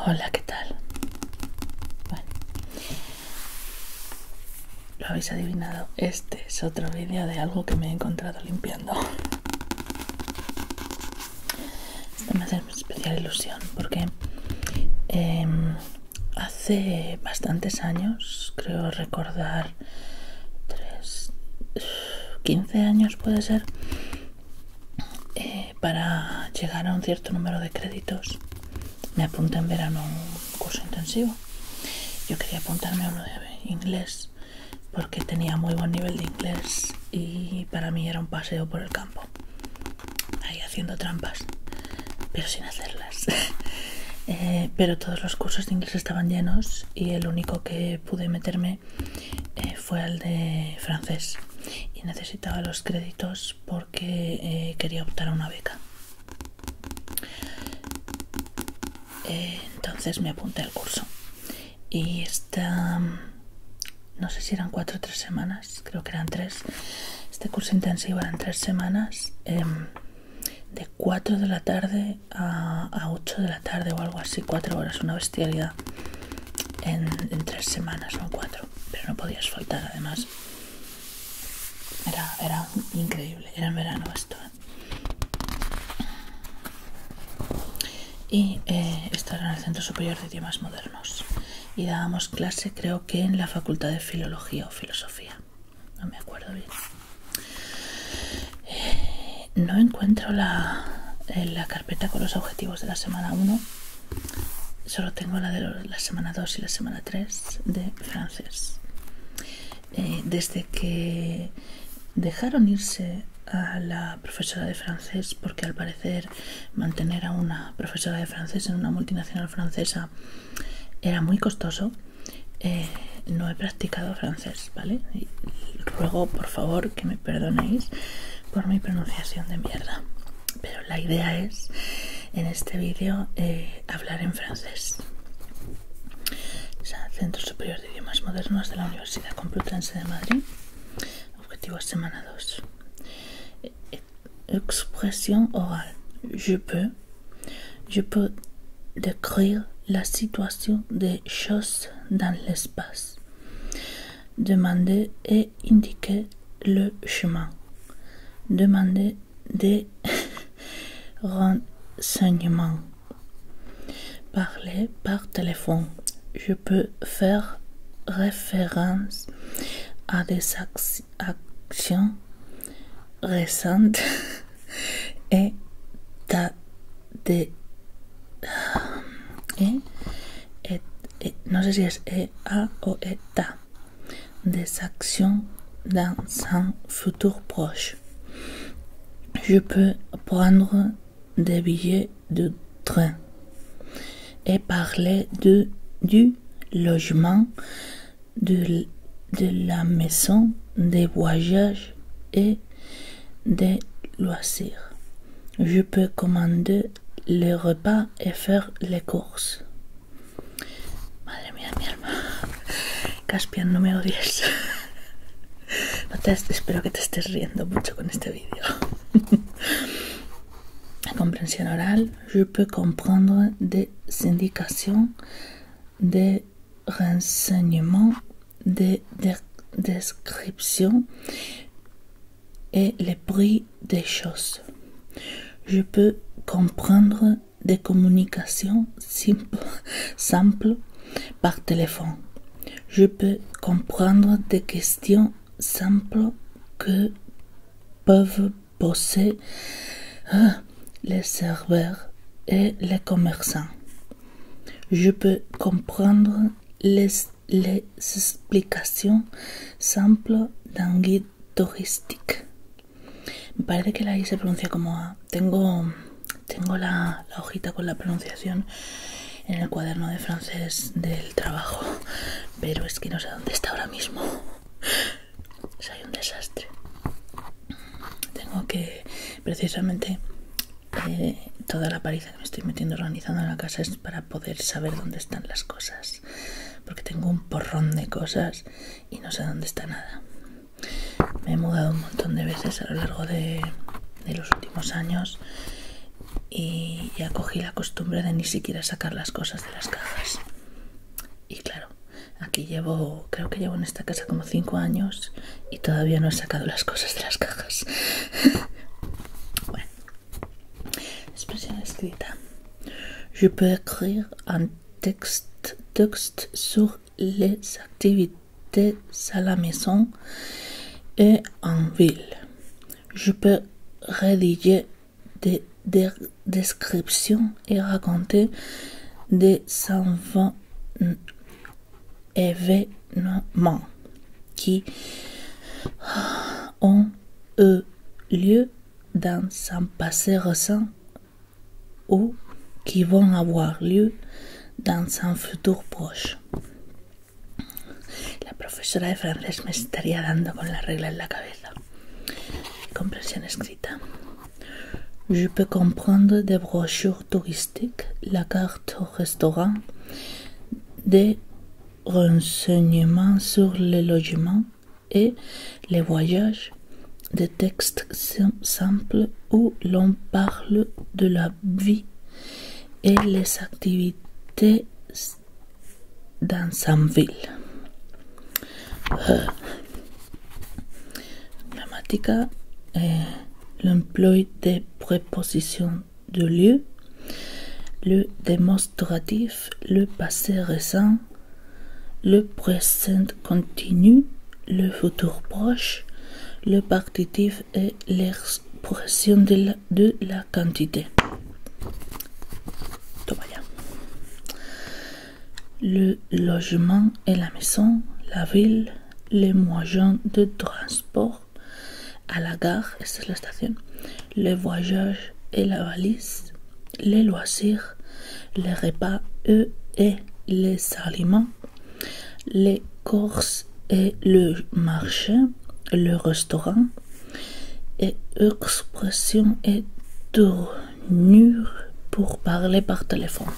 Hola, ¿qué tal? Bueno, lo habéis adivinado. Este es otro vídeo de algo que me he encontrado limpiando. Esto me hace especial ilusión porque hace bastantes años, creo recordar 15 años puede ser, para llegar a un cierto número de créditos me apunté en verano a un curso intensivo. Yo quería apuntarme a uno de inglés porque tenía muy buen nivel de inglés y para mí era un paseo por el campo, ahí haciendo trampas, pero sin hacerlas. Pero todos los cursos de inglés estaban llenos y el único que pude meterme fue al de francés, y necesitaba los créditos porque quería optar a una beca. Entonces me apunté al curso y no sé si eran 4 o 3 semanas, creo que eran 3. Este curso intensivo eran 3 semanas, de 4 de la tarde a 8 de la tarde o algo así, 4 horas, una bestialidad en 3 semanas, no 4, pero no podías faltar. Además era increíble, era en verano esto, y esto era en el Centro Superior de Idiomas Modernos y dábamos clase, creo que en la Facultad de Filología o Filosofía, no me acuerdo bien. No encuentro la carpeta con los objetivos de la semana 1, solo tengo la de la semana 2 y la semana 3 de francés. Desde que dejaron irse a la profesora de francés, porque al parecer mantener a una profesora de francés en una multinacional francesa era muy costoso, no he practicado francés, ¿vale? Y ruego por favor que me perdonéis por mi pronunciación de mierda, pero la idea es en este vídeo hablar en francés. O sea, Centro Superior de Idiomas Modernos de la Universidad Complutense de Madrid. Objetivo semana 2. Expression orale. Je peux décrire la situation des choses dans l'espace. Demander et indiquer le chemin. Demander des renseignements. Parler par téléphone. Je peux faire référence à des actions récentes et no sé si es a o ta, des actions dans un futur proche. Je peux prendre des billets de train et parler du logement, de la maison, des voyages et des loisirs. Je peux commander les repas et faire les courses. Madre mía, mi alma. Caspian, no me odies. Espero que te estés riendo mucho con este vídeo. La compréhension orale. Je peux comprendre des indications, des renseignements, des descriptions et les prix des choses. Je peux comprendre des communications simples par téléphone. Je peux comprendre des questions simples que peuvent poser les serveurs et les commerçants. Je peux comprendre les explications simples d'un guide touristique. Me parece que la I se pronuncia como A. Tengo la hojita con la pronunciación en el cuaderno de francés del trabajo, pero es que no sé dónde está ahora mismo. Soy un desastre. Tengo que, precisamente, toda la paliza que me estoy metiendo organizando en la casa es para poder saber dónde están las cosas, porque tengo un porrón de cosas y no sé dónde está nada. Me he mudado un montón de veces a lo largo de los últimos años y ya cogí la costumbre de ni siquiera sacar las cosas de las cajas. Y claro, aquí creo que llevo en esta casa como 5 años y todavía no he sacado las cosas de las cajas. Bueno, expresión escrita. Je peux écrire un texte sur les activités à la maison et en ville. Je peux rédiger des descriptions et raconter des événements qui ont eu lieu dans un passé récent ou qui vont avoir lieu dans un futur proche. La profesora de francés me estaría dando con la regla en la cabeza. Comprensión escrita. Je peux comprendre des brochures touristiques, la carte au restaurant, des renseignements sur les logements et les voyages, des textes simples où l'on parle de la vie et les activités dans une ville. Grammatica, l'emploi des prépositions de lieu, le démonstratif, le passé récent, le présent continu, le futur proche, le partitif et l'expression de la quantité. Toma ya. Le logement et la maison, la ville, les moyens de transport, à la gare, esta es la estación, le voyage et la valise, les loisirs, les repas et les aliments, les courses et le marché, le restaurant, et expression et tournure pour parler par téléphone.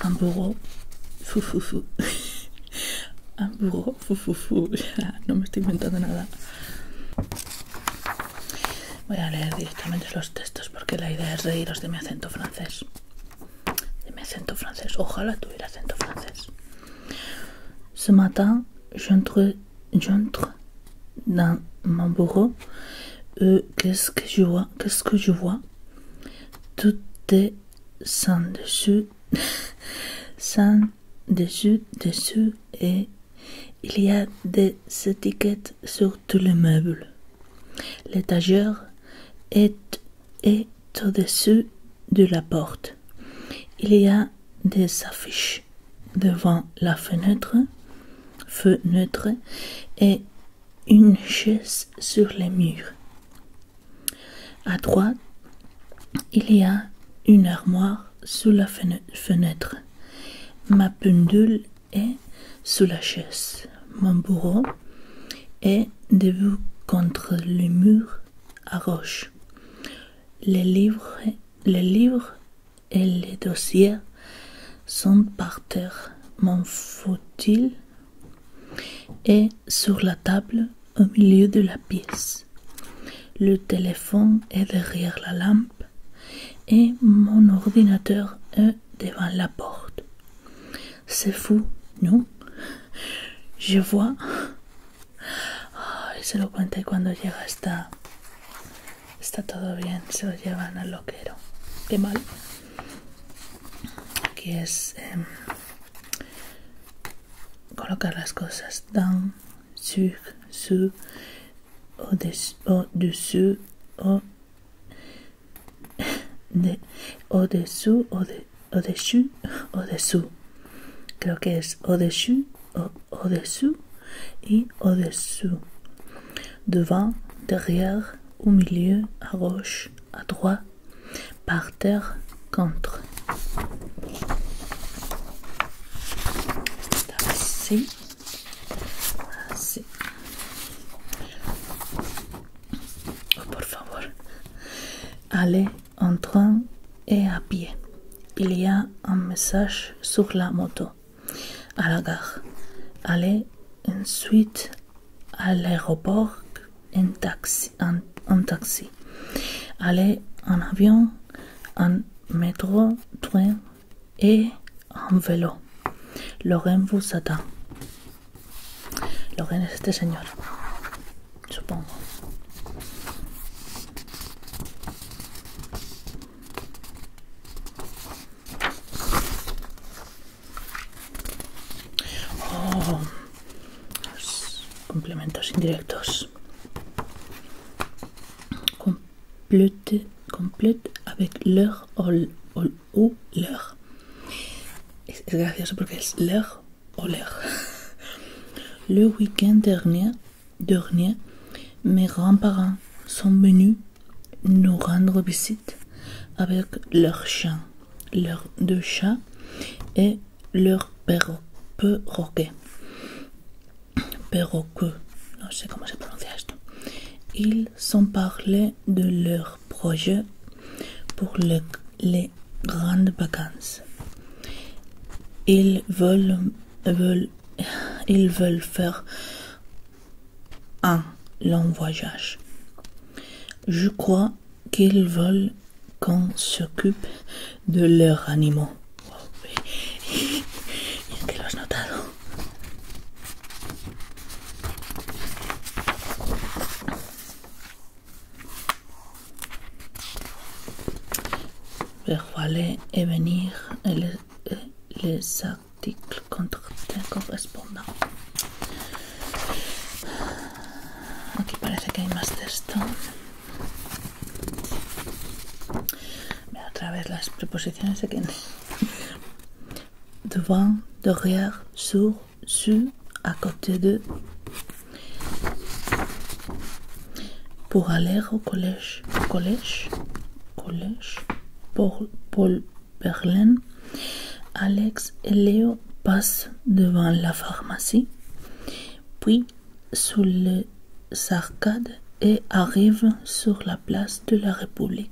Un bureau, fufufu. Un bureau, fufufu. No me estoy inventando nada. Voy a leer directamente los textos porque la idea es reíros de mi acento francés. De mi acento francés. Ojalá tuviera acento francés. Ce matin, j'entre dans mon bureau. Qu'est-ce que je vois? Tout est sans dessus et il y a des étiquettes sur tous les meubles. L'étagère est au-dessus de la porte. Il y a des affiches devant la fenêtre et une chaise sur les murs. À droite, il y a une armoire sous la fenêtre. Ma pendule est sous la chaise. Mon bureau est debout contre le mur à gauche. Les livres et les dossiers sont par terre. Mon fauteuil est sur la table au milieu de la pièce. Le téléphone est derrière la lampe et mon ordinateur est devant la porte. C'est fou, ¿no? Je vois. Ay, se lo cuenta y cuando llega está todo bien, se lo llevan al loquero. Qué mal. Aquí es colocar las cosas dans, sur, sous, au-dessus, au-dessous. Creo que es au-dessus y au-dessous. Devant, derrière, au milieu, à gauche, à droite, par terre, contre. Está así. Así. Oh, por favor. Aller en train et à pied. Il y a un message sur la moto. À la gare. Aller ensuite à l'aéroport en taxi. Aller en avion, en métro, train et en vélo. Loren vous attend. Loren es este señor, supongo. Oh, los complementos indirectos. Complète avec l'heure ou l'heure. Es gracioso porque es l'heure o l'heure. Le week-end dernier, mes grands-parents sont venus nous rendre visite avec leurs chiens, leurs 2 chats et leur perroquet. No sé cómo se pronuncia esto. Ils ont parlé de leur projet pour les grandes vacances. Ils veulent faire un long voyage. Je crois qu'ils veulent qu'on s'occupe de leurs animaux. Wow. Bien que lo has notado. Verbo aller et venir les articles correspondants. Aquí parece que hay más texto. Otra vez las preposiciones de quién. Devant, derrière, sur, à côté de. Pour aller au collège. Paul Berlin. Alex et Léo passent devant la pharmacie, puis sous les arcades et arrivent sur la place de la République.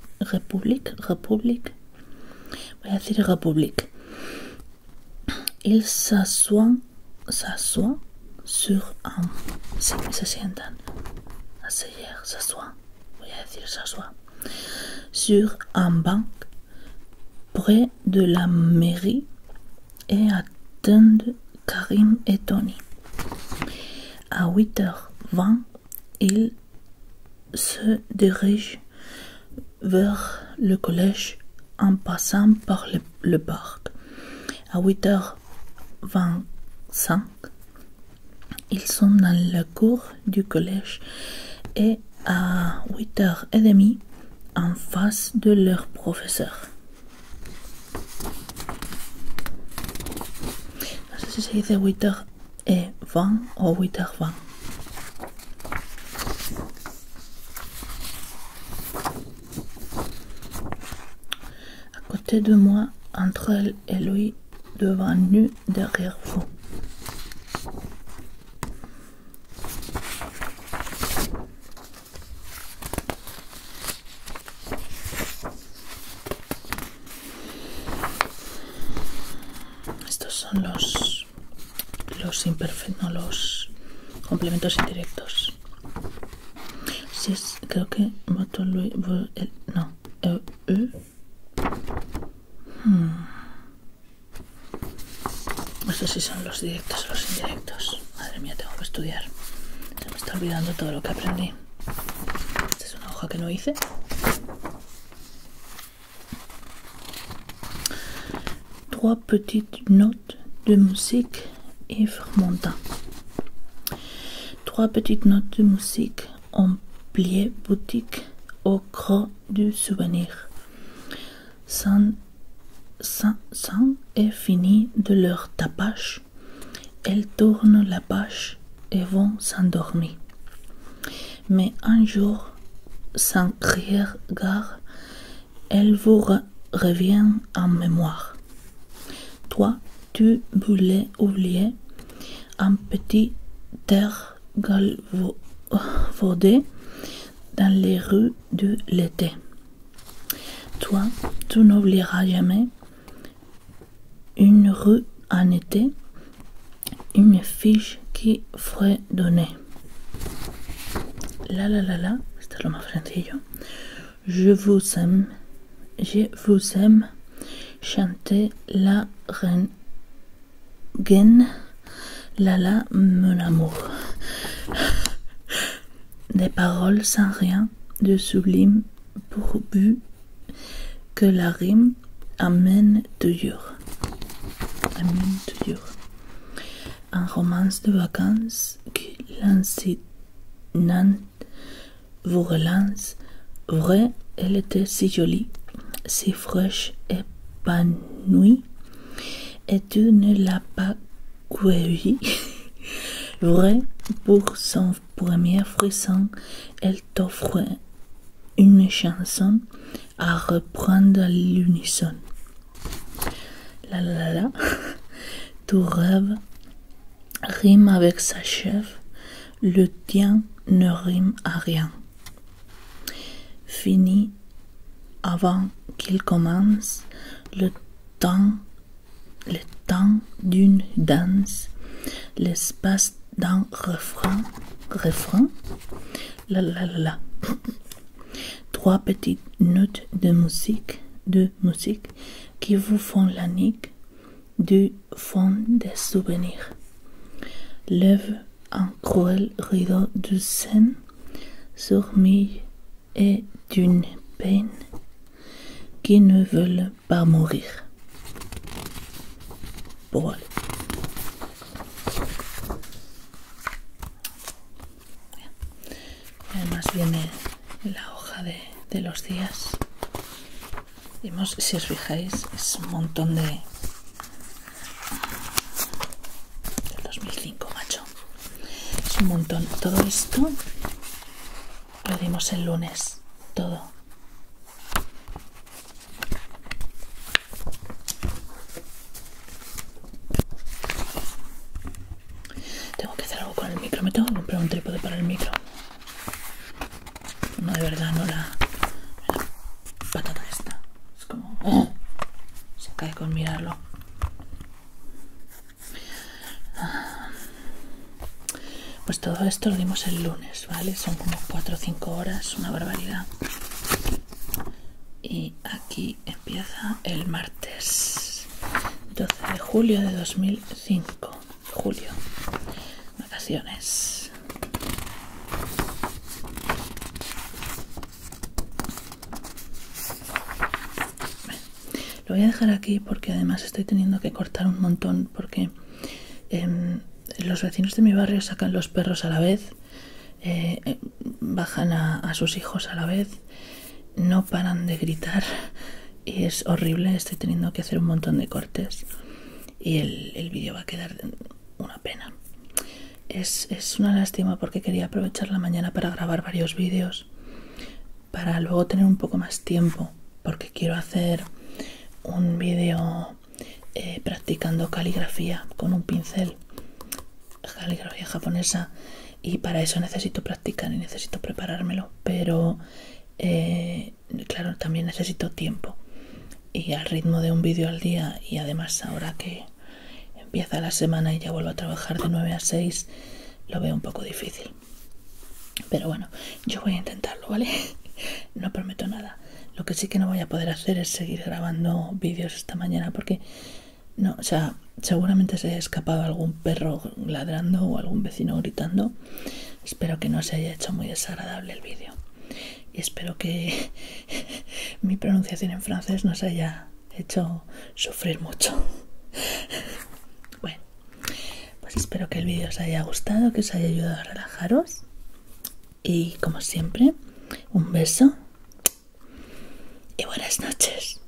Voy a decir République. Ils s'assoient sur un. Sí, se sientan. S'assoient. Voy a decir s'assoient. Sur un banc près de la mairie et attendent Karim et Tony. À 8h20, ils se dirigent vers le collège en passant par le parc. À 8h25, ils sont dans la cour du collège et à 8h30 en face de leur professeur. No sé si se dice 8h20 o 8h20. À côté de moi, entre elle et lui, devant nous, derrière vous. Estos son los imperfectos, no, los complementos indirectos. Sí, creo que voto Luis, no, Estos sí son los directos o los indirectos. Madre mía, tengo que estudiar. Se me está olvidando todo lo que aprendí. Esta es una hoja que no hice. Trois petites notes de musique Yves Montand. 3 petites notes de musique en plié boutique au creux du souvenir. Sans est fini de leur tapage. Elles tournent la page et vont s'endormir. Mais un jour, sans crier gare, elle vous revient en mémoire. Toi, tu voulais oublier un petit air galvaudé dans les rues de l'été. Toi, tu n'oublieras jamais une rue en été une fiche qui fue donnée. La, esto es lo más sencillo. Je vous aime, chantez la rengaine, la, mon amour. Des paroles sans rien de sublime pourvu que la rime amène toujours. Un romance de vacances qui l'incident vous relance. Vrai, elle était si jolie, si fraîche, épanouie, et tu ne l'as pas cueillie. Vrai, pour son premier frisson, elle t'offre une chanson à reprendre à l'unisson. La. Tu rêves rime avec sa chef, le tien ne rime à rien. Fini avant qu'il commence le temps d'une danse, l'espace d'un refrain, la. Trois petites notes de musique qui vous font la nique du fond des souvenirs. Lève un cruel rideau de scène surmis et d'une peine qui ne veulent pas mourir. Voilà. Además viene la hoja de los días. Vemos, si os fijáis, es un montón del 2005, macho. Es un montón. Todo esto lo dimos el lunes. Todo. Tengo que hacer algo con el micro. Me tengo que comprar un trípode para el micro. No, de verdad, no la patata esta. Es como... ¡oh! Se cae con mirarlo. Pues todo esto lo dimos el lunes, ¿vale? Son como 4 o 5 horas, una barbaridad. Y aquí empieza el martes 12 de julio de 2005. Julio. Vacaciones. Lo voy a dejar aquí porque además estoy teniendo que cortar un montón porque los vecinos de mi barrio sacan los perros a la vez, bajan a sus hijos a la vez, no paran de gritar y es horrible. Estoy teniendo que hacer un montón de cortes y el vídeo va a quedar una pena. Es una lástima porque quería aprovechar la mañana para grabar varios vídeos para luego tener un poco más tiempo, porque quiero hacer un vídeo practicando caligrafía con un pincel, caligrafía japonesa, y para eso necesito practicar y necesito preparármelo, pero claro, también necesito tiempo, y al ritmo de un vídeo al día, y además ahora que empieza la semana y ya vuelvo a trabajar de 9 a 6, lo veo un poco difícil, pero bueno, yo voy a intentarlo, ¿vale? No prometo nada. Lo que sí que no voy a poder hacer es seguir grabando vídeos esta mañana porque no, o sea, seguramente se ha escapado algún perro ladrando o algún vecino gritando. Espero que no se haya hecho muy desagradable el vídeo y espero que mi pronunciación en francés no se haya hecho sufrir mucho. Bueno, pues espero que el vídeo os haya gustado, que os haya ayudado a relajaros y como siempre, un beso y buenas noches.